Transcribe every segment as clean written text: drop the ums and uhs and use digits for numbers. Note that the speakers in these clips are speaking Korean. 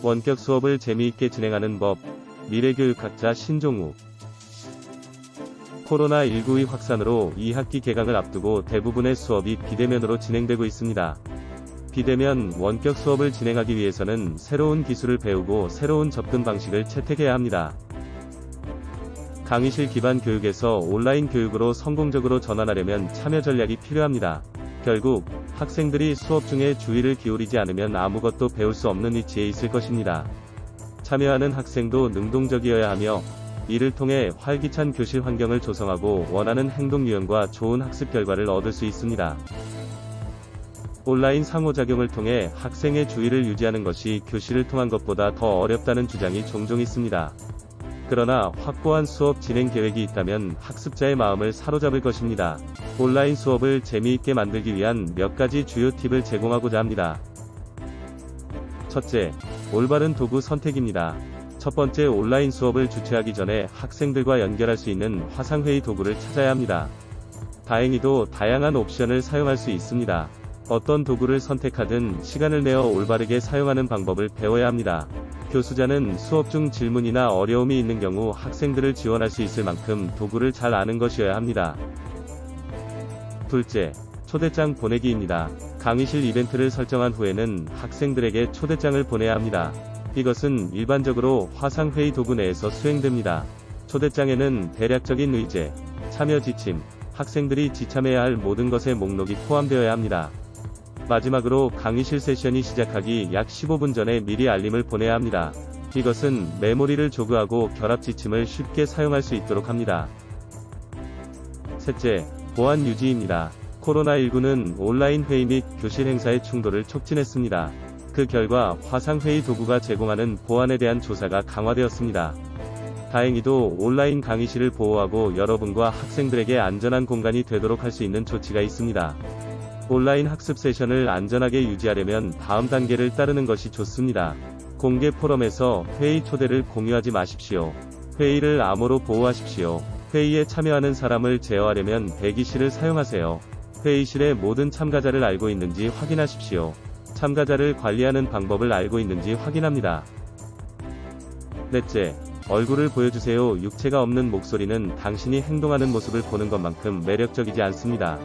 원격 수업을 재미있게 진행하는 법, 미래교육학자 신종욱. 코로나19의 확산으로 2학기 개강을 앞두고 대부분의 수업이 비대면으로 진행되고 있습니다. 비대면, 원격 수업을 진행하기 위해서는 새로운 기술을 배우고 새로운 접근 방식을 채택해야 합니다. 강의실 기반 교육에서 온라인 교육으로 성공적으로 전환하려면 참여 전략이 필요합니다. 결국 학생들이 수업 중에 주의를 기울이지 않으면 아무것도 배울 수 없는 위치에 있을 것입니다. 참여하는 학생도 능동적이어야 하며 이를 통해 활기찬 교실 환경을 조성하고 원하는 행동 유형과 좋은 학습 결과를 얻을 수 있습니다. 온라인 상호작용을 통해 학생의 주의를 유지하는 것이 교실을 통한 것보다 더 어렵다는 주장이 종종 있습니다. 그러나 확고한 수업 진행 계획이 있다면 학습자의 마음을 사로잡을 것입니다. 온라인 수업을 재미있게 만들기 위한 몇 가지 주요 팁을 제공하고자 합니다. 첫째, 올바른 도구 선택입니다. 첫 번째, 온라인 수업을 주최하기 전에 학생들과 연결할 수 있는 화상회의 도구를 찾아야 합니다. 다행히도 다양한 옵션을 사용할 수 있습니다. 어떤 도구를 선택하든 시간을 내어 올바르게 사용하는 방법을 배워야 합니다. 교수자는 수업 중 질문이나 어려움이 있는 경우 학생들을 지원할 수 있을 만큼 도구를 잘 아는 것이어야 합니다. 둘째, 초대장 보내기입니다. 강의실 이벤트를 설정한 후에는 학생들에게 초대장을 보내야 합니다. 이것은 일반적으로 화상회의 도구 내에서 수행됩니다. 초대장에는 대략적인 의제, 참여 지침, 학생들이 지참해야 할 모든 것의 목록이 포함되어야 합니다. 마지막으로 강의실 세션이 시작하기 약 15분 전에 미리 알림을 보내야 합니다. 이것은 메모리를 조그하고 결합 지침을 쉽게 사용할 수 있도록 합니다. 셋째, 보안 유지입니다. 코로나19는 온라인 회의 및 교실 행사의 충돌을 촉진했습니다. 그 결과 화상회의 도구가 제공하는 보안에 대한 조사가 강화되었습니다. 다행히도 온라인 강의실을 보호하고 여러분과 학생들에게 안전한 공간이 되도록 할 수 있는 조치가 있습니다. 온라인 학습 세션을 안전하게 유지하려면 다음 단계를 따르는 것이 좋습니다. 공개 포럼에서 회의 초대를 공유하지 마십시오. 회의를 암호로 보호하십시오. 회의에 참여하는 사람을 제어하려면 대기실을 사용하세요. 회의실의 모든 참가자를 알고 있는지 확인하십시오. 참가자를 관리하는 방법을 알고 있는지 확인합니다. 넷째, 얼굴을 보여주세요. 육체가 없는 목소리는 당신이 행동하는 모습을 보는 것만큼 매력적이지 않습니다.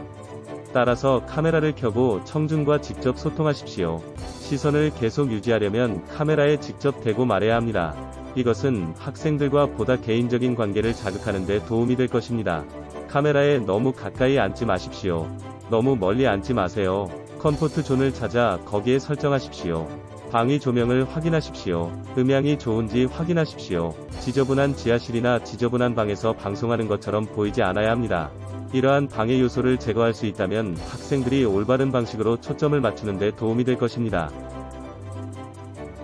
따라서 카메라를 켜고 청중과 직접 소통하십시오. 시선을 계속 유지하려면 카메라에 직접 대고 말해야 합니다. 이것은 학생들과 보다 개인적인 관계를 자극하는 데 도움이 될 것입니다. 카메라에 너무 가까이 앉지 마십시오. 너무 멀리 앉지 마세요. 컴포트 존을 찾아 거기에 설정하십시오. 방위 조명을 확인하십시오. 음향이 좋은지 확인하십시오. 지저분한 지하실이나 지저분한 방에서 방송하는 것처럼 보이지 않아야 합니다. 이러한 방해 요소를 제거할 수 있다면 학생들이 올바른 방식으로 초점을 맞추는 데 도움이 될 것입니다.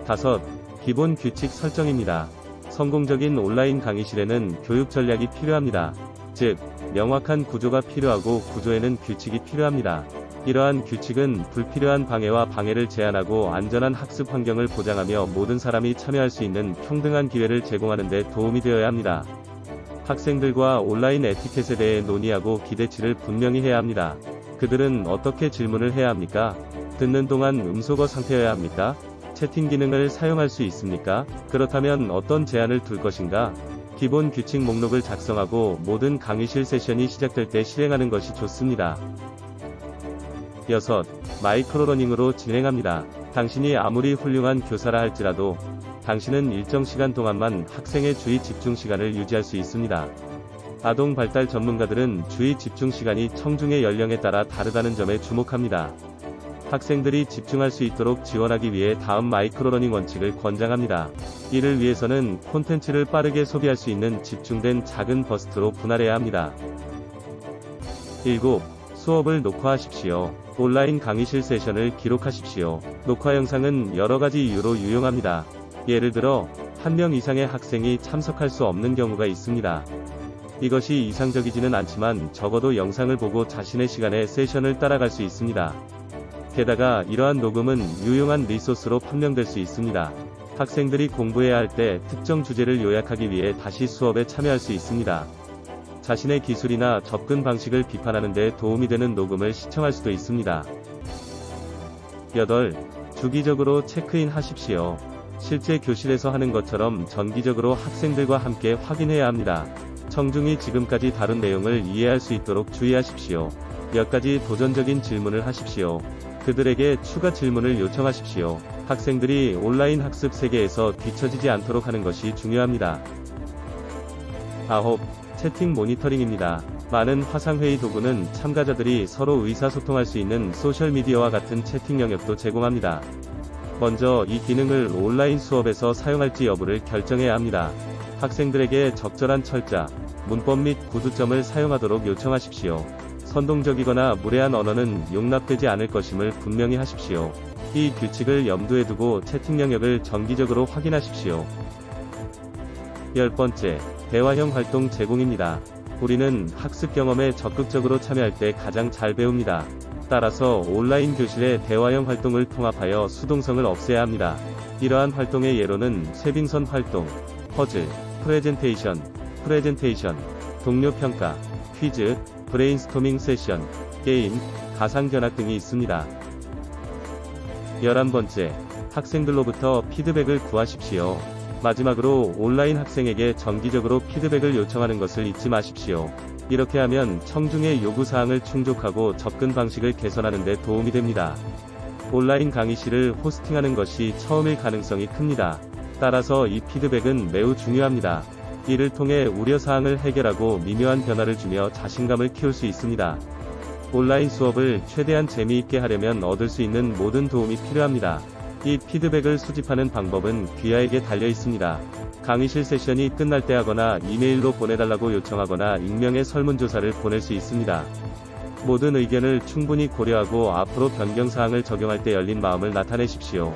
다섯, 기본 규칙 설정입니다. 성공적인 온라인 강의실에는 교육 전략이 필요합니다. 즉, 명확한 구조가 필요하고 구조에는 규칙이 필요합니다. 이러한 규칙은 불필요한 방해와 방해를 제한하고 안전한 학습 환경을 보장하며 모든 사람이 참여할 수 있는 평등한 기회를 제공하는 데 도움이 되어야 합니다. 학생들과 온라인 에티켓에 대해 논의하고 기대치를 분명히 해야 합니다. 그들은 어떻게 질문을 해야 합니까? 듣는 동안 음소거 상태여야 합니까? 채팅 기능을 사용할 수 있습니까? 그렇다면 어떤 제한을 둘 것인가? 기본 규칙 목록을 작성하고 모든 강의실 세션이 시작될 때 실행하는 것이 좋습니다. 여섯, 마이크로러닝으로 진행합니다. 당신이 아무리 훌륭한 교사라 할지라도 당신은 일정 시간 동안만 학생의 주의 집중 시간을 유지할 수 있습니다. 아동 발달 전문가들은 주의 집중 시간이 청중의 연령에 따라 다르다는 점에 주목합니다. 학생들이 집중할 수 있도록 지원하기 위해 다음 마이크로러닝 원칙을 권장합니다. 이를 위해서는 콘텐츠를 빠르게 소비할 수 있는 집중된 작은 버스트로 분할해야 합니다. 7. 수업을 녹화하십시오. 온라인 강의실 세션을 기록하십시오. 녹화 영상은 여러 가지 이유로 유용합니다. 예를 들어, 1명 이상의 학생이 참석할 수 없는 경우가 있습니다. 이것이 이상적이지는 않지만 적어도 영상을 보고 자신의 시간에 세션을 따라갈 수 있습니다. 게다가 이러한 녹음은 유용한 리소스로 판명될 수 있습니다. 학생들이 공부해야 할 때 특정 주제를 요약하기 위해 다시 수업에 참여할 수 있습니다. 자신의 기술이나 접근 방식을 비판하는 데 도움이 되는 녹음을 시청할 수도 있습니다. 8. 주기적으로 체크인 하십시오. 실제 교실에서 하는 것처럼 정기적으로 학생들과 함께 확인해야 합니다. 청중이 지금까지 다룬 내용을 이해할 수 있도록 주의하십시오. 몇 가지 도전적인 질문을 하십시오. 그들에게 추가 질문을 요청하십시오. 학생들이 온라인 학습 세계에서 뒤처지지 않도록 하는 것이 중요합니다. 9. 채팅 모니터링입니다. 많은 화상회의 도구는 참가자들이 서로 의사소통할 수 있는 소셜미디어와 같은 채팅 영역도 제공합니다. 먼저 이 기능을 온라인 수업에서 사용할지 여부를 결정해야 합니다. 학생들에게 적절한 철자, 문법 및 구두점을 사용하도록 요청하십시오. 선동적이거나 무례한 언어는 용납되지 않을 것임을 분명히 하십시오. 이 규칙을 염두에 두고 채팅 영역을 정기적으로 확인하십시오. 10번째, 대화형 활동 제공입니다. 우리는 학습 경험에 적극적으로 참여할 때 가장 잘 배웁니다. 따라서 온라인 교실의 대화형 활동을 통합하여 수동성을 없애야 합니다. 이러한 활동의 예로는 쇠빙선 활동, 퍼즐, 프레젠테이션, 동료 평가, 퀴즈, 브레인스토밍 세션, 게임, 가상 견학 등이 있습니다. 11번째, 학생들로부터 피드백을 구하십시오. 마지막으로 온라인 학생에게 정기적으로 피드백을 요청하는 것을 잊지 마십시오. 이렇게 하면 청중의 요구사항을 충족하고 접근 방식을 개선하는 데 도움이 됩니다. 온라인 강의실을 호스팅하는 것이 처음일 가능성이 큽니다. 따라서 이 피드백은 매우 중요합니다. 이를 통해 우려사항을 해결하고 미묘한 변화를 주며 자신감을 키울 수 있습니다. 온라인 수업을 최대한 재미있게 하려면 얻을 수 있는 모든 도움이 필요합니다. 이 피드백을 수집하는 방법은 귀하에게 달려 있습니다. 강의실 세션이 끝날 때 하거나 이메일로 보내달라고 요청하거나 익명의 설문조사를 보낼 수 있습니다. 모든 의견을 충분히 고려하고 앞으로 변경사항을 적용할 때 열린 마음을 나타내십시오.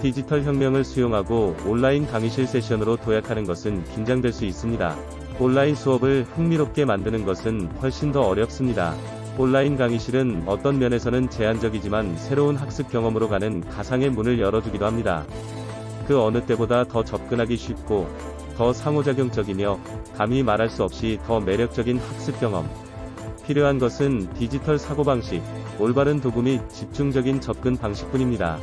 디지털 혁명을 수용하고 온라인 강의실 세션으로 도약하는 것은 긴장될 수 있습니다. 온라인 수업을 흥미롭게 만드는 것은 훨씬 더 어렵습니다. 온라인 강의실은 어떤 면에서는 제한적이지만 새로운 학습 경험으로 가는 가상의 문을 열어주기도 합니다. 그 어느 때보다 더 접근하기 쉽고, 더 상호작용적이며, 감히 말할 수 없이 더 매력적인 학습 경험. 필요한 것은 디지털 사고방식, 올바른 도구 및 집중적인 접근 방식뿐입니다.